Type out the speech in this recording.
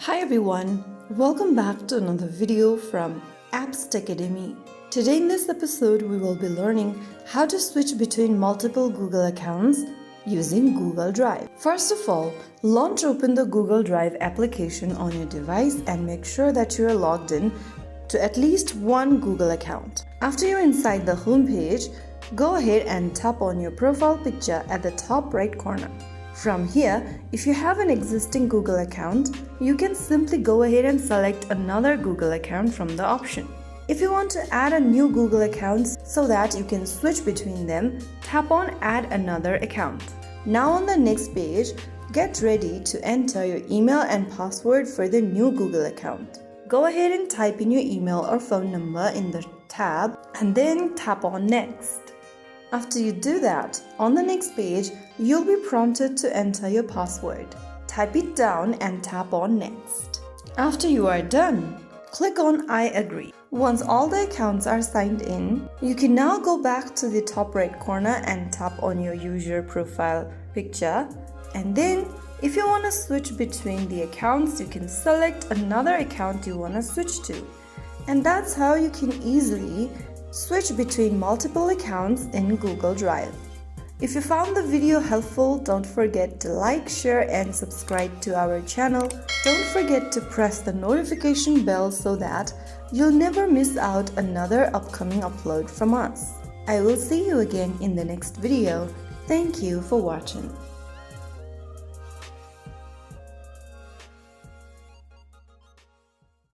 Hi everyone, welcome back to another video from Apps Academy. Today in this episode we will be learning how to switch between multiple Google accounts using Google Drive. First of all, launch open the Google Drive application on your device and make sure that you are logged in to at least one Google account. After you're inside the home page, go ahead and tap on your profile picture at the top right corner. From here, if you have an existing Google account, you can simply go ahead and select another Google account from the option. If you want to add a new Google account so that you can switch between them, tap on Add Another Account. Now on the next page, get ready to enter your email and password for the new Google account. Go ahead and type in your email or phone number in the tab and then tap on Next. After you do that, on the next page, you'll be prompted to enter your password. Type it down and tap on Next. After you are done, click on I agree. Once all the accounts are signed in, you can now go back to the top right corner and tap on your user profile picture. And then, if you want to switch between the accounts, you can select another account you want to switch to. And that's how you can easily switch between multiple accounts in Google Drive. If you found the video helpful, don't forget to like, share and subscribe to our channel. Don't forget to press the notification bell so that you'll never miss out another upcoming upload from us. I will see you again in the next video. Thank you for watching.